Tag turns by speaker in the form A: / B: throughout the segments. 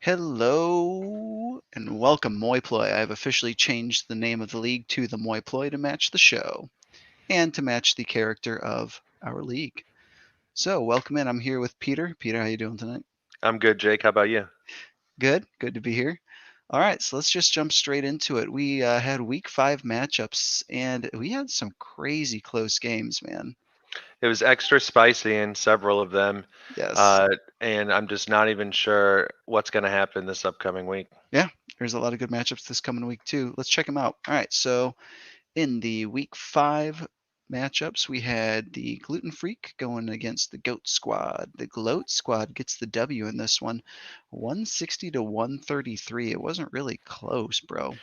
A: Hello and welcome, Moi Ploy. I have officially changed the name of the league to the Moi Ploy to match the show and to match the character of our league. So, welcome in. I'm here with Peter. Peter, how you doing tonight?
B: I'm good, Jake. How about you?
A: Good. Good to be here. All right, so let's just jump straight into it. We had week 5 matchups and we had some crazy close games, man.
B: It was extra spicy in several of them,
A: Yes.
B: uh, and I'm just not even sure what's going to happen this upcoming week.
A: Yeah, there's a lot of good matchups this coming week too. Let's check them out. All right, so in the week 5 matchups, we had the Gluten Freak going against the Goat Squad. The Gloat Squad gets the W in this one, 160 to 133. It wasn't really close, bro.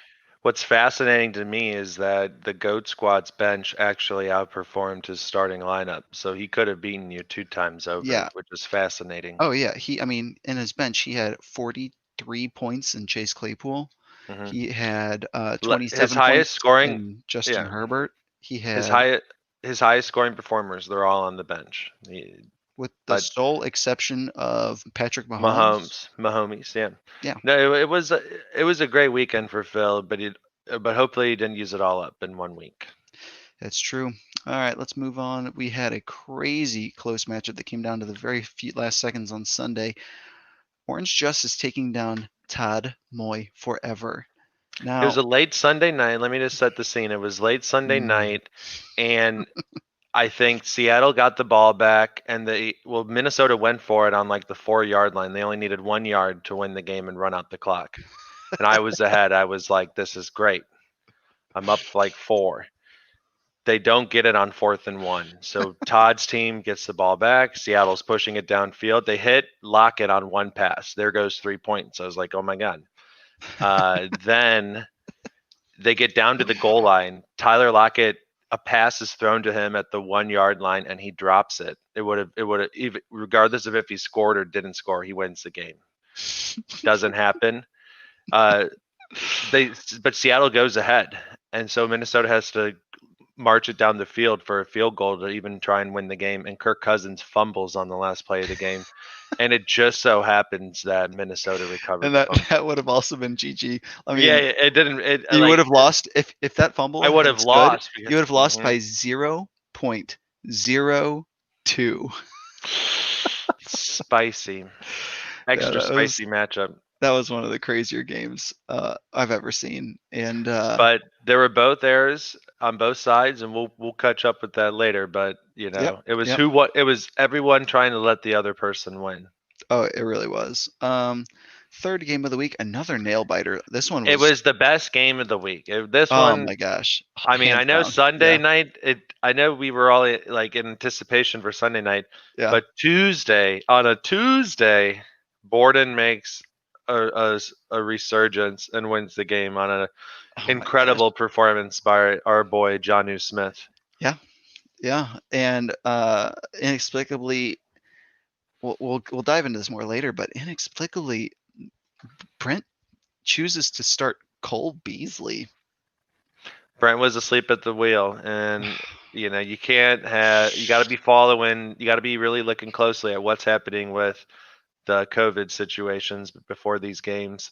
B: What's fascinating to me is that the GOAT squad's bench actually outperformed his starting lineup, so he could have beaten you 2 times over,
A: Yeah.
B: which is fascinating.
A: Oh, yeah. In his bench, he had 43 points in Chase Claypool.
B: hmm
A: He had
B: His
A: 27
B: highest
A: points
B: scoring,
A: in Justin
B: yeah,
A: Herbert. He
B: his
A: had,
B: high his highest scoring performers, they're all on the bench.
A: with the
B: But
A: sole exception of Patrick Mahomes.
B: Mahomes, yeah.
A: Yeah,
B: No, it was a great weekend for Phil, but hopefully he didn't use it all up in one week.
A: that's true. All right, let's move on. We had a crazy close matchup that came down to the very few last seconds on Sunday. Orange Justice taking down Todd Moy forever.
B: It was
A: Now,
B: a late Sunday night. Let me just set the scene. It was late Sunday
A: mm,
B: night, and I think Seattle got the ball back, and Minnesota went for it on like the 4 yard line. They only needed 1 yard to win the game and run out the clock. And I was ahead. I was like, this is great. I'm up like four. They don't get it on 4th and 1. So Todd's team gets the ball back. Seattle's pushing it downfield. They hit Lockett on one pass. There goes 3 points. I was like, oh my God. Then they get down to the goal line. Tyler Lockett, a pass is thrown to him at the 1 yard line and he drops it. It would have, even regardless of if he scored or didn't score, he wins the game. Doesn't happen. Uh, but Seattle goes ahead, and so Minnesota has to march it down the field for a field goal to even try and win the game. And Kirk Cousins fumbles on the last play of the game, and it just so happens that Minnesota recovered
A: and
B: the
A: that
B: fumble.
A: that would have also been GG. I
B: Yeah,
A: mean,
B: it didn't. It
A: you would
B: like
A: have lost if that fumble
B: I would
A: had
B: have
A: stood.
B: lost
A: You
B: because.
A: would have lost
B: Mhm.
A: by 0.02.
B: Spicy,
A: Yeah,
B: extra spicy matchup.
A: that was one of the crazier games I've ever seen. And
B: But there were both errors on both sides, and we'll catch up with that later. But
A: yep,
B: it was
A: yep.
B: it was everyone trying to let the other person win.
A: Oh, it really was. Third game of the week, another nail biter. This one
B: It
A: was,
B: was the best game of the week. This
A: oh
B: one,
A: my gosh,
B: I mean, I
A: hands
B: know
A: down.
B: Sunday
A: Yeah,
B: night. I know we were all like in anticipation for Sunday night,
A: yeah.
B: but on a Tuesday, Borden makes a resurgence and wins the game on an
A: Oh my gosh.
B: incredible performance by our boy Jonnu Smith.
A: Yeah, yeah. And inexplicably, we'll dive into this more later, but inexplicably, Brent chooses to start Cole Beasley.
B: Brent was asleep at the wheel, and you can't have. You got to be following. You got to be really looking closely at what's happening with the COVID situations before these games.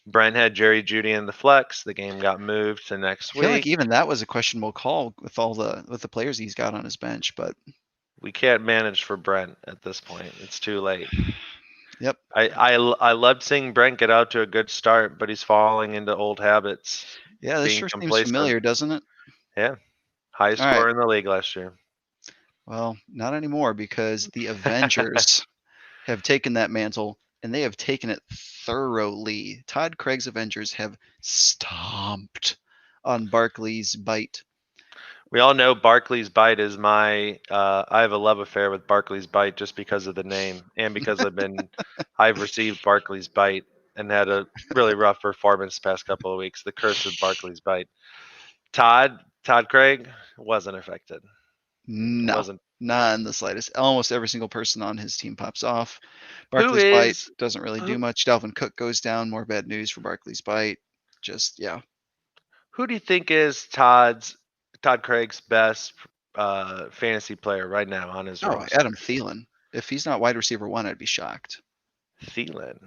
B: Brent had Jerry Judy in the flex. The game got moved to
A: I
B: next
A: feel like
B: week.
A: even that was a questionable call with the players he's got on his bench, but
B: We can't manage for Brent at this point. It's too late.
A: yep.
B: I loved seeing Brent get out to a good start, but he's falling into old habits,
A: Yeah, this
B: being
A: sure seems
B: complacent.
A: familiar, doesn't it?
B: Yeah, highest
A: All right.
B: score in the league last year.
A: Well, not anymore because the Avengers have taken that mantle and they have taken it thoroughly. Todd Craig's Avengers have stomped on Barkley's bite.
B: We all know Barkley's Bite is my. I have a love affair with Barkley's Bite just because of the name and because I've received Barkley's Bite and had a really rough performance the past couple of weeks. The curse of Barkley's Bite. Todd Craig wasn't affected.
A: No,
B: Wasn't.
A: not in the slightest. Almost every single person on his team pops off.
B: Who
A: Barkley's bite
B: is
A: doesn't really do
B: who?
A: much. Dalvin Cook goes down. More bad news for Barkley's bite. Just yeah.
B: Who do you think is Todd Craig's best fantasy player right now on his
A: Oh,
B: roster?
A: Adam Thielen. If he's not wide receiver one, I'd be shocked.
B: Thielen.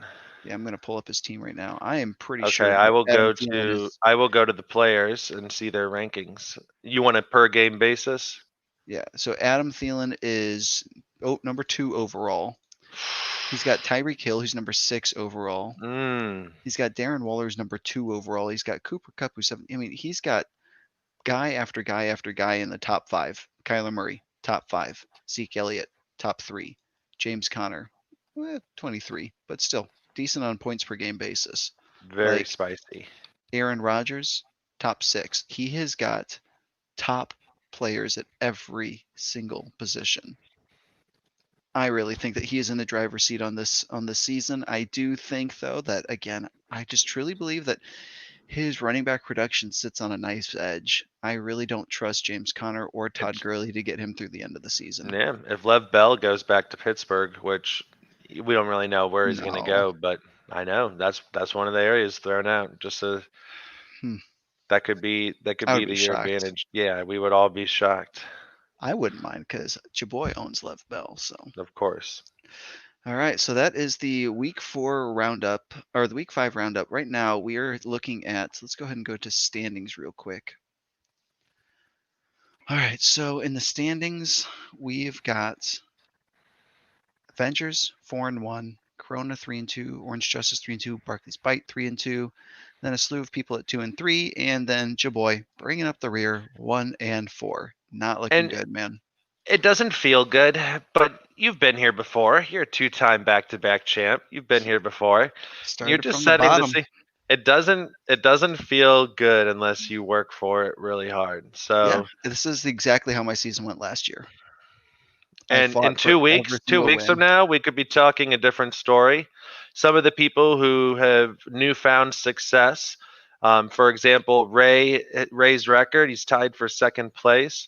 A: Yeah, I'm gonna pull up his team right now. I am pretty
B: Okay,
A: sure
B: I
A: that
B: will
A: Adam
B: go
A: Thielen
B: to
A: is.
B: I will go to the players and see their rankings. You want a per game basis?
A: Yeah, so Adam Thielen is number 2 overall. He's got Tyreek Hill, who's number 6 overall.
B: Mm,
A: He's got Darren Waller, who's number 2 overall. He's got Cooper Kupp, who's 7. I mean, he's got guy after guy after guy in the top 5. Kyler Murray, top 5. Zeke Elliott, top 3. James Conner, 23, but still decent on points per game basis.
B: very
A: Like
B: spicy.
A: Aaron Rodgers, top 6. He has got top players at every single position. I really think that he is in the driver's seat on this season. I do think though that again, I just truly believe that his running back production sits on a nice edge. I really don't trust James Conner or Todd
B: It's
A: Gurley to get him through the end of the season.
B: Yeah. If Lev Bell goes back to Pittsburgh, which we don't really know where he's going to
A: No.
B: go, but I know that's one of the areas thrown out. Just so
A: Hmm.
B: that could
A: I would
B: be
A: be
B: to your
A: shocked.
B: advantage. Yeah, we would all be shocked,
A: I wouldn't mind because Chaboy owns Lev Bell. So,
B: of course.
A: all right. So that is the week 4 roundup or the week 5 roundup. Right now, we are looking at, let's go ahead and go to standings real quick. All right. So in the standings, we've got Avengers 4-1, Corona 3-2, Orange Justice 3-2, Barclays Bite 3-2, then a slew of people at 2-3, and then Jaboy bringing up the rear 1-4. Not looking
B: And
A: good, man.
B: it doesn't feel good, but you've been here before. You're a two-time back-to-back champ. You've been here before. You're
A: Started
B: just
A: from the
B: setting the
A: bottom.
B: scene. It doesn't feel good unless you work for it really hard.
A: Yeah,
B: So,
A: this is exactly how my season went last year. I
B: and in
A: fought for every
B: two
A: single
B: weeks from
A: win.
B: now, we could be talking a different story. Some of the people who have newfound success, for example, Ray's record, he's tied for second place.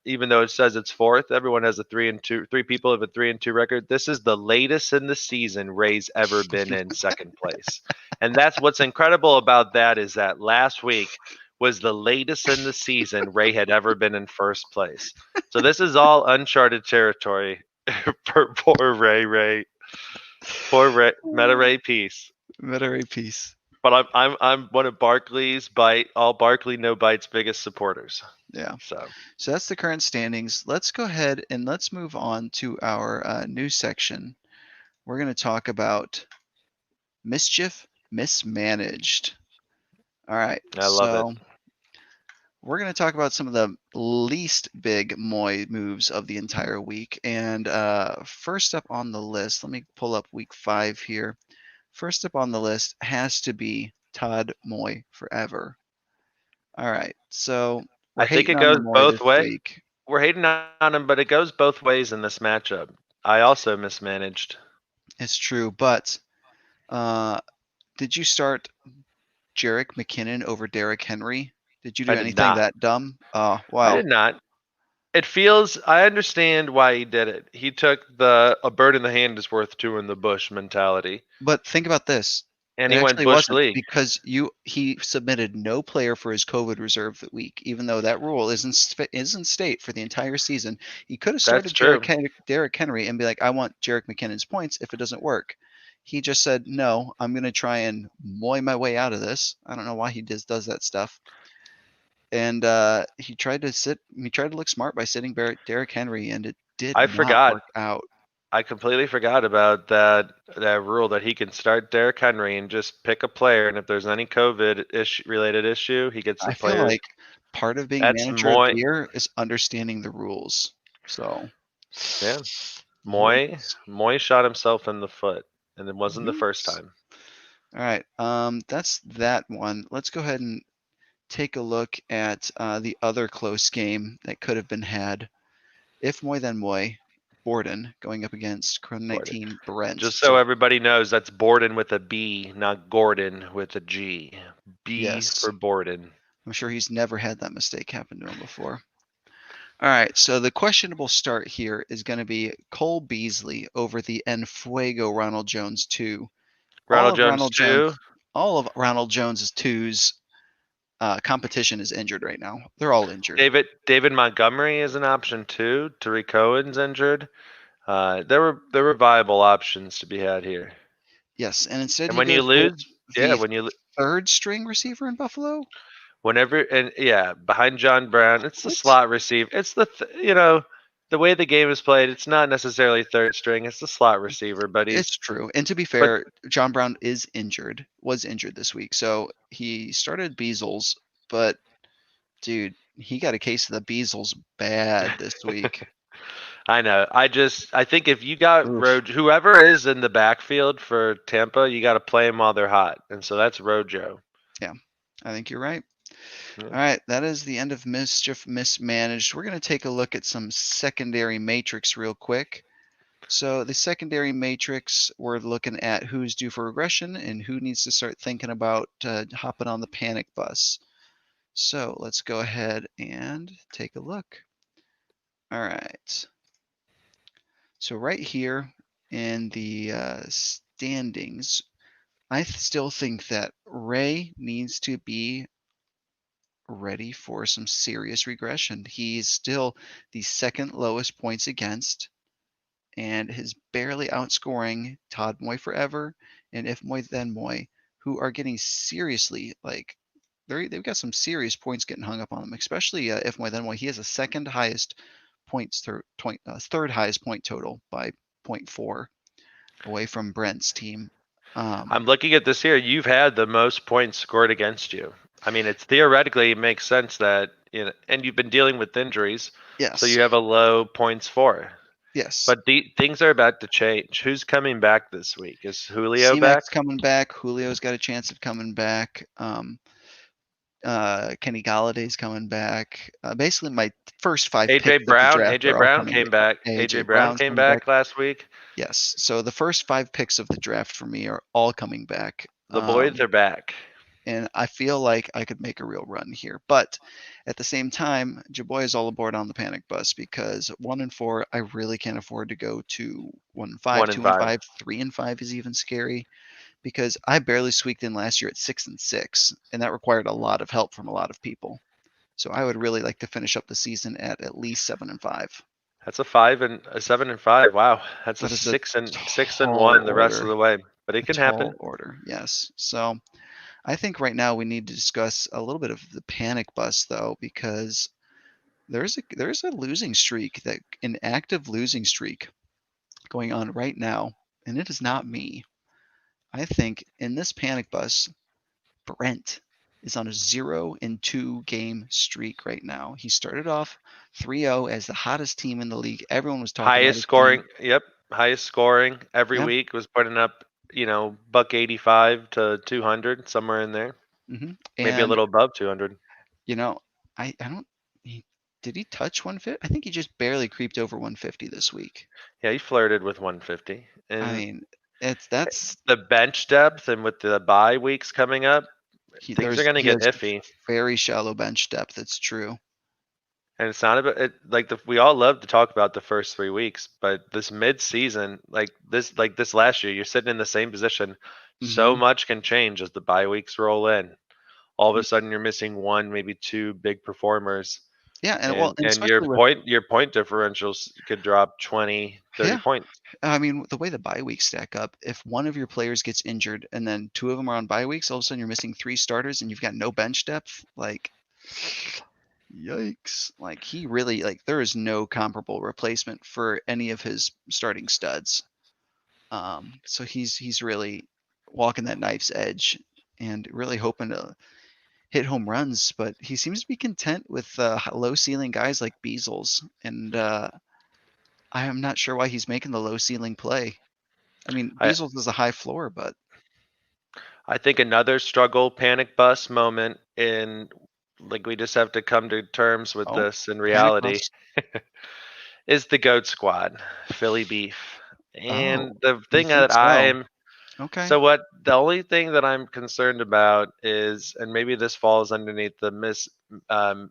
B: Even though it says it's fourth, everyone has a 3-2. Three people have a 3-2 record. This is the latest in the season Ray's ever been in second place, and that's what's incredible about that is that last week was the latest in the season Ray had ever been in first place. So this is all uncharted territory for poor Ray. Poor Ray, Meta Ray Peace.
A: Veterinary piece.
B: But I'm one of Barkley no bites biggest supporters.
A: Yeah.
B: So
A: So that's the current standings. Let's go ahead and let's move on to our news section. We're going to talk about mischief mismanaged. All right.
B: I love it.
A: So we're going to talk about some of the least big Moy moves of the entire week. And first up on the list, let me pull up week 5 here. First up on the list has to be Todd Moy forever. All right. So we're
B: I think
A: hating
B: it
A: on the
B: goes
A: Moy
B: both
A: this
B: ways.
A: week.
B: We're hating on him, but it goes both ways in this matchup. I also mismanaged.
A: It's true. But uh, did you start Jerick McKinnon over Derrick Henry? Did you
B: I
A: do
B: did
A: anything
B: not.
A: that dumb? Oh,
B: I
A: wow.
B: did not. It feels. I understand why he did it. He took the a bird in the hand is worth two in the bush mentality,
A: But think about this.
B: and
A: It
B: he went
A: actually
B: bush
A: wasn't
B: league.
A: because he submitted no player for his COVID reserve that week, even though that rule is in state for the entire season. He could have
B: That's
A: started
B: true.
A: Derrick Henry and be like, I want Jerick McKinnon's points if it doesn't work. He just said, no, I'm going to try and moy my way out of this. I don't know why he does that stuff. And he tried to look smart by sitting Derrick Henry, and it did
B: I
A: not
B: forgot.
A: work out.
B: I completely forgot about that rule that he can start Derrick Henry and just pick a player, and if there's any related issue, he gets the
A: I feel
B: players.
A: like part of being
B: That's
A: manager of the
B: Moy.
A: year is understanding the rules. So,
B: Yeah, Moy.
A: yikes.
B: Moy shot himself in the foot, and it wasn't the first
A: Yikes.
B: time.
A: All right. That's that one. Let's go ahead and take a look at the other close game that could have been had. If Moy, then Moy. Borden going up against Corona
B: Borden.
A: 19 Brent.
B: Just so
A: So,
B: everybody knows, that's Borden with a B, not Gordon with a G. B
A: yes,
B: for Borden.
A: I'm sure he's never had that mistake happen to him before. All right, so the questionable start here is going to be Cole Beasley over the Enfuego Ronald Jones 2. All
B: Ronald
A: of
B: Jones
A: Ronald Jones,
B: too.
A: all of Ronald Jones's twos competition is injured right now. They're all injured.
B: David Montgomery is an option too. Tariq Cohen's injured. There were viable options to be had here.
A: Yes, and instead
B: And
A: he
B: when you
A: goes with
B: lose, yeah,
A: the
B: when you
A: third string receiver in Buffalo.
B: whenever and yeah, behind John Brown, it's the
A: What?
B: slot receiver. It's you know, the way the game is played. It's not necessarily third string. It's the slot receiver, but
A: It's
B: he's
A: true. And to be
B: but
A: fair, John Brown was injured this week. So he started Beazles, but dude, he got a case of the Beazles bad this week.
B: I know. I think if you got
A: Oof.
B: Whoever is in the backfield for Tampa, you got to play them while they're hot, and so that's Rojo.
A: Yeah, I think you're right.
B: Yeah.
A: All right, that is the end of Mischief Mismanaged. We're going to take a look at some secondary matrix real quick. So the secondary matrix, we're looking at who's due for regression and who needs to start thinking about hopping on the panic bus. So let's go ahead and take a look. All right. So right here in the standings, I still think that Ray needs to be ready for some serious regression. He's still the second lowest points against and is barely outscoring Todd Moy Forever and If Moy Then Moy, who are getting seriously like they've got some serious points getting hung up on them, especially If Moy Then Moy. He has a second highest third highest point total by point 0.4 away from Brent's team.
B: I'm
A: Um,
B: looking at this here. You've had the most points scored against you. I mean, it's theoretically it makes sense that and you've been dealing with injuries, so
A: yes,
B: you have a low points for.
A: yes.
B: But the things are about to change. Who's coming back this week? Is Julio back?
A: C-Mac's coming back. Julio's got a chance of coming back. Kenny Galladay's coming back. Basically, my first five
B: AJ
A: picks of the
B: Brown.
A: draft
B: AJ
A: are all
B: Brown
A: coming
B: came
A: back.
B: back.
A: AJ
B: AJ Brown
A: Brown's
B: came
A: coming back.
B: back last week.
A: Yes. So the first five picks of the draft for me are all coming back.
B: The boys are back.
A: And I feel like I could make a real run here. But at the same time, Jaboy is all aboard on the panic bus because 1-4, I really can't afford to go to 1-5,
B: One and
A: 2 and
B: five.
A: 5, 3-5 is even scary because I barely squeaked in last year at 6-6, and that required a lot of help from a lot of people. So I would really like to finish up the season at least 7-5.
B: That's a 7 and 5. Wow, that's a
A: That is a
B: six and
A: tall
B: one the rest of
A: order.
B: the way. But
A: A
B: it can
A: tall
B: happen.
A: order, yes. So I think right now we need to discuss a little bit of the panic bus though, because there's a losing streak that an active losing streak going on right now, and it is not me. I think in this panic bus, Brent is on a 0-2 game streak right now. He started off 3-0 as the hottest team in the league. Everyone was talking about
B: Highest
A: his team.
B: scoring. Yep, highest scoring every
A: Yeah.
B: week was putting up. Buck 85 to 200 somewhere in there. Maybe a
A: And
B: little above 200.
A: you know, I don't. He, did he touch 150? I think he just barely creeped over 150 this week.
B: Yeah, he flirted with 150.
A: I
B: And
A: mean, it's that's
B: the bench depth and with the bye weeks coming up, things are going to
A: he
B: get
A: has
B: iffy.
A: very shallow bench depth. It's true.
B: And it's not about it, we all love to talk about the first 3 weeks, but this mid-season, like this last year, you're sitting in the same position. So
A: Hmm.
B: much can change as the bye weeks roll in. All of a sudden, you're missing one, maybe two big performers,
A: Yeah, and well,
B: and
A: and
B: and your
A: especially with
B: point differentials could drop 20, 30
A: yeah,
B: points.
A: I mean the way the bye weeks stack up. If one of your players gets injured and then two of them are on bye weeks, all of a sudden you're missing three starters and you've got no bench depth. Like, yikes! Like he really like there is no comparable replacement for any of his starting studs. So he's really walking that knife's edge and really hoping to hit home runs, but he seems to be content with low ceiling guys like Beazles, and I am not sure why he's making the low ceiling play. I mean,
B: I
A: Beazles is a high floor, but
B: I think another struggle panic bus moment in like we just have to come to terms with
A: oh,
B: this in
A: panic
B: reality
A: bus.
B: is the goat squad, Philly beef.
A: Oh,
B: And the
A: you
B: thing
A: think
B: that
A: so?
B: I'm
A: Okay.
B: so what the only thing that I'm concerned about is, and maybe this falls underneath um,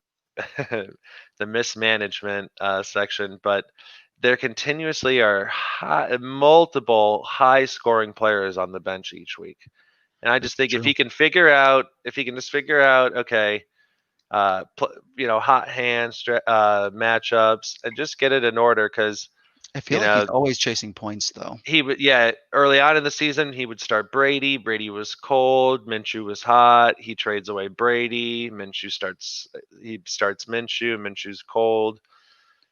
B: the mismanagement section, but there continuously are multiple high scoring players on the bench each week. And I
A: This
B: just
A: is
B: think
A: true.
B: if he can just figure out, okay, hot hand matchups and just get it in order because
A: I feel like he's always chasing points, though.
B: He would, yeah. Early on in the season, he would start Brady. Brady was cold. Minshew was hot. He trades away Brady. He starts Minshew. Minshew's cold.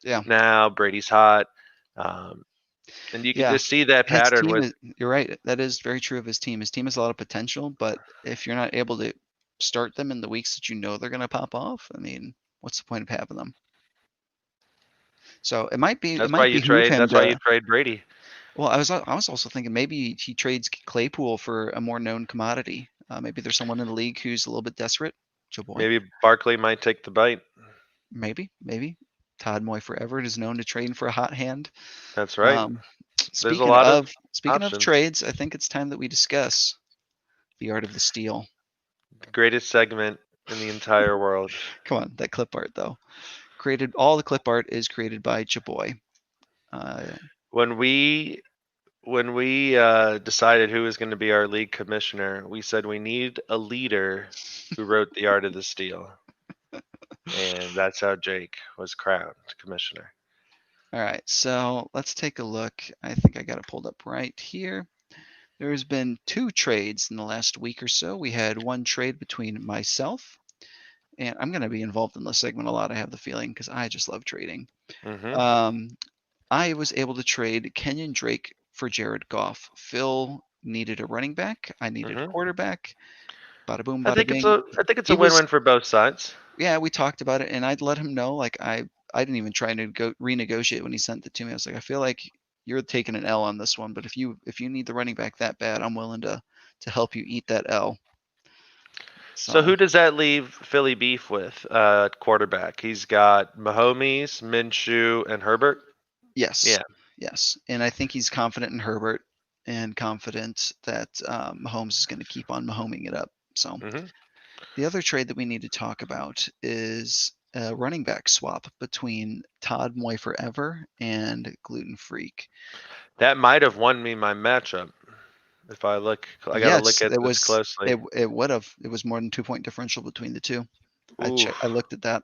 A: Yeah.
B: Now Brady's hot. Um, and you can
A: Yeah.
B: just see that
A: His
B: pattern
A: team
B: with.
A: is, you're right. That is very true of his team. His team has a lot of potential, but if you're not able to start them in the weeks that you know they're going to pop off, I mean, what's the point of having them? So it might behoove him
B: That's why you
A: to.
B: trade Brady.
A: Well, I was also thinking maybe he trades Claypool for a more known commodity. Maybe there's someone in the league who's a little bit desperate. Joe Boy.
B: Maybe Barkley might take the bite.
A: Maybe. Todd Moy forever is known to trade for a hot hand.
B: That's right.
A: Um,
B: There's a
A: speaking
B: lot of
A: of
B: options.
A: trades, I think it's time that we discuss the art of the steal.
B: The greatest segment in the entire world.
A: Come on, that clip art though. All the clip art is created by Chaboy.
B: When we decided who was going to be our league commissioner, we said we need a leader who wrote the art of the steal, and that's how Jake was crowned commissioner.
A: All right, so let's take a look. I think I got it pulled up right here. There's been 2 trades in the last week or so. We had one trade between myself, and I'm going to be involved in this segment a lot, I have the feeling, because I just love trading.
B: Mm-hmm.
A: I was able to trade Kenyon Drake for Jared Goff. Phil needed a running back. I needed a
B: Mm-hmm.
A: quarterback. Bada boom,
B: I
A: bada
B: think it's
A: bing.
B: a I think it's
A: He
B: a
A: was,
B: win-win for both sides.
A: yeah, we talked about it, and I'd let him know. Like I didn't even try to go renegotiate when he sent it to me. I was like, I feel like you're taking an L on this one, but if you need the running back that bad, I'm willing to help you eat that L.
B: So
A: So
B: who does that leave Philly beef with? Quarterback. He's got Mahomes, Minshew, and Herbert.
A: yes,
B: Yeah.
A: yes, and I think he's confident in Herbert and confident that Mahomes is going to keep on Mahoming it up. So
B: Mm-hmm.
A: the other trade that we need to talk about is a running back swap between Todd Moy Forever and Gluten Freak.
B: That might have won me my matchup. If I look, I got to look
A: Yes,
B: at this closely.
A: it would have. It was more than 2 point differential between the two.
B: Ooh.
A: I looked at that.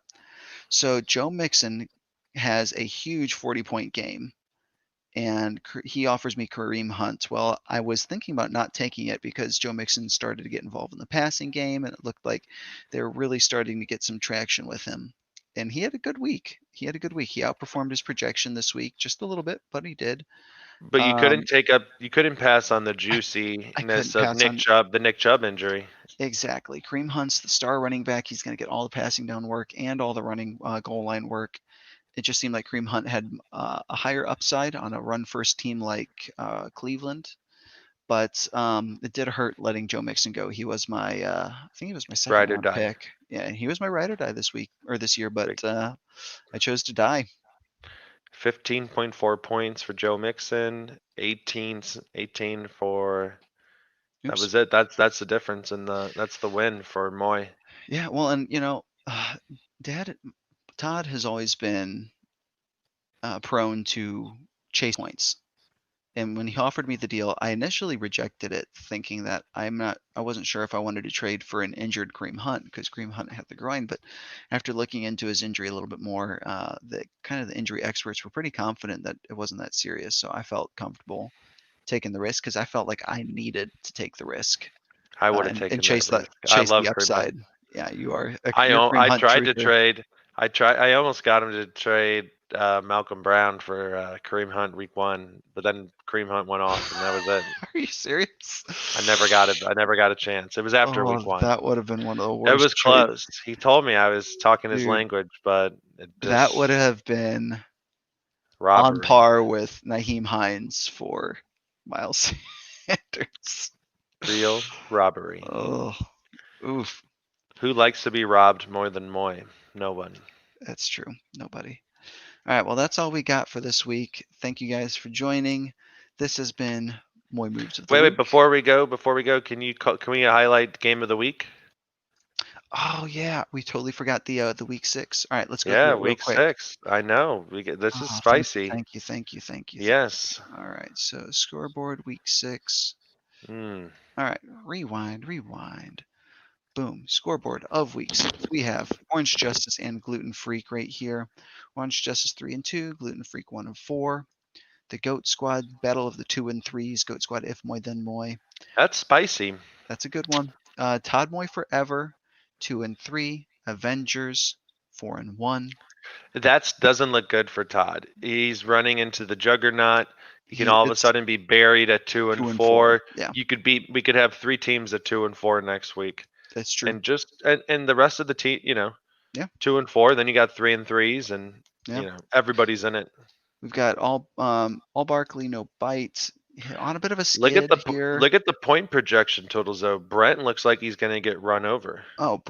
A: So Joe Mixon has a huge 40-point game, and he offers me Kareem Hunt. Well, I was thinking about not taking it because Joe Mixon started to get involved in the passing game, and it looked like they were really starting to get some traction with him. And he had a good week. He outperformed his projection this week just a little bit, but he did.
B: But
A: Um,
B: you couldn't pass on the
A: I
B: juiciness
A: couldn't
B: of
A: pass on
B: The Nick Chubb injury.
A: exactly. Kareem Hunt's the star running back. He's going to get all the passing down work and all the running goal line work. It just seemed like Kareem Hunt had a higher upside on a run first team like Cleveland, but it did hurt letting Joe Mixon go. He was my, I think he was my second
B: Ride or
A: round
B: die.
A: pick. Yeah, he was my ride or die this week or this year, but
B: Big.
A: I chose to die.
B: 15.4 points for Joe Mixon, 18 for. That
A: Oops.
B: was it. That's the difference, and that's the win for Moy.
A: Yeah, well, and Dad, Todd has always been prone to chase points. And when he offered me the deal, I initially rejected it, thinking that I wasn't sure if I wanted to trade for an injured Kareem Hunt because Kareem Hunt had the groin. But after looking into his injury a little bit more, the injury experts were pretty confident that it wasn't that serious. So I felt comfortable taking the risk because I felt like I needed to take the risk
B: I would have
A: and
B: taken that risk. I
A: chase
B: love
A: the
B: Kareem Hunt.
A: upside. Yeah, you're a Kareem
B: I
A: Hunt
B: tried to
A: truther.
B: trade. I almost got him to trade Malcolm Brown for Kareem Hunt week 1, but then Kareem Hunt went off, and that was it.
A: Are you serious?
B: I never got it. I never got a chance. It was after
A: Oh,
B: week 1.
A: that would have been one of the
B: It
A: worst
B: was
A: trades,
B: close. He told me I was talking his
A: dude.
B: language, but it
A: That would
B: just
A: have been on
B: robbery.
A: par with Naheem Hines for Miles Sanders.
B: Real robbery.
A: Oh, oof.
B: Who likes to be robbed more than Moy? No one.
A: That's true. Nobody. All right. Well, that's all we got for this week. Thank you guys for joining. This has been Moy Moves of the
B: Wait,
A: Week.
B: before we go, can we highlight game of the week?
A: Oh yeah, we totally forgot the week 6. All right, let's go through
B: Yeah,
A: it real
B: week
A: quick.
B: 6. I know. This is
A: Oh,
B: spicy.
A: thank you.
B: Yes.
A: All right, so scoreboard week 6.
B: Mm.
A: All right, rewind. Boom, scoreboard of week 6. We have Orange Justice and Gluten Freak right here. Orange Justice 3 and 2, Gluten Freak 1 and 4. The Goat Squad, Battle of the 2 and 3s. Goat Squad, if Moy, then Moy.
B: That's spicy.
A: That's a good one. Todd Moy Forever, 2 and 3. Avengers, 4 and 1.
B: That doesn't look good for Todd. He's running into the juggernaut. He can all of a
A: It's
B: sudden be buried at 2 and
A: 2 and 4.
B: 4.
A: Yeah,
B: We could have 3 teams at 2 and 4 next week.
A: that's true.
B: And and the rest of the team,
A: Yeah.
B: 2 and 4, then you got 3 and 3s, and
A: Yeah.
B: everybody's in it.
A: We've got all Barkley, no bites. On a bit of a
B: Look at
A: skid here.
B: look at the point projection totals though. Brent looks like he's going to get run over.
A: Oh,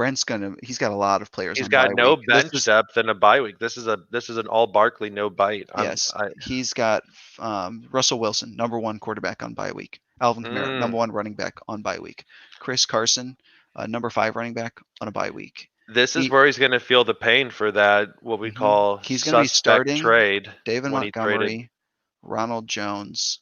A: he's got a lot of players
B: He's
A: on
B: got
A: bye
B: no
A: week.
B: bench depth and a bye week. This is an all Barkley no bite.
A: Yes, he's got Russell Wilson, number 1 quarterback on bye week. Alvin Kamara, number 1 running back on bye week. Chris Carson, number 5 running back on a bye week.
B: This is where he's going to feel the pain for that what we call
A: he's going to be starting
B: trade.
A: David
B: when
A: Montgomery,
B: he traded.
A: Ronald Jones,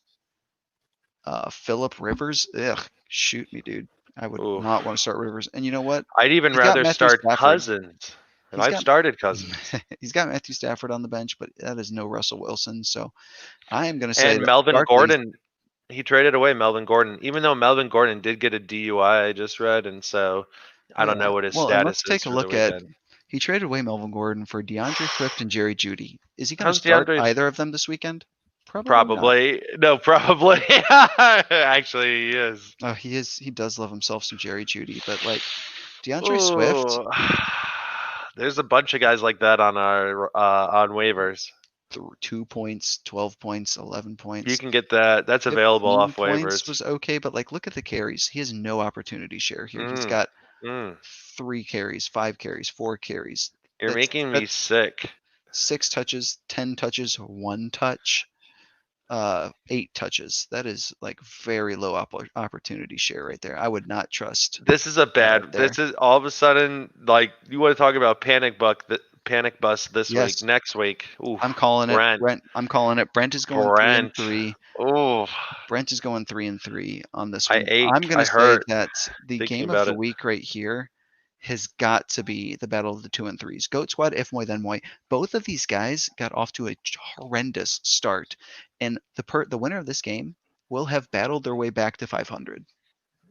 A: Philip Rivers. Ugh, shoot me, dude. I would not want to start Rivers. And you know what?
B: I'd even rather start Cousins. And I've started Cousins.
A: He's got Matthew Stafford on the bench, but that is no Russell Wilson. So I am going to say
B: and Melvin Gordon. He traded away Melvin Gordon, even though Melvin Gordon did get a DUI. I just read, and so I don't know what his status
A: let's take
B: is
A: a
B: for
A: look
B: the
A: at.
B: weekend.
A: He traded away Melvin Gordon for DeAndre Swift and Jerry Jeudy. Is he going to start either of them this weekend?
B: Probably. No, probably. Actually, he is.
A: Oh, he is. He does love himself some Jerry Jeudy, but like DeAndre Swift.
B: There's a bunch of guys like that on our on waivers.
A: 2 points, 12 points, 11 points.
B: You can get that. That's available off waivers.
A: Was okay, but like look at the carries. He has no opportunity share here. He's got 3 carries, 5 carries, 4 carries.
B: You're making me sick.
A: 6 touches, 10 touches, 1 touch, 8 touches. That is like very low opportunity share right there. I would not trust.
B: This is a bad. This is all of a sudden like you want to talk about panic bust this week. Next week,
A: I'm calling it. Brent. I'm calling it. Brent is going 3 and 3.
B: Oh,
A: Brent is going 3 and 3 on this one.
B: I'm
A: going to say that the game of the week right here has got to be the Battle of the 2 and 3s. Goat Squad, if Moy, then Moy. Both of these guys got off to a horrendous start, and the winner of this game will have battled their way back to 500.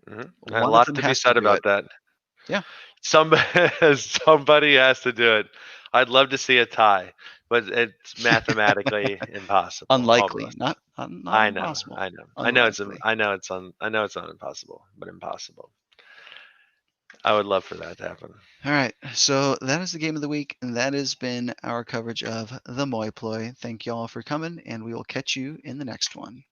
B: A lot to be said about that.
A: Yeah,
B: somebody has to do it. I'd love to see a tie, but it's mathematically impossible.
A: Unlikely, not
B: I know,
A: impossible.
B: I know it's not impossible, but impossible. I would love for that to happen.
A: All right, so that is the game of the week, and that has been our coverage of the Moy Ploy. Thank you all for coming, and we will catch you in the next one.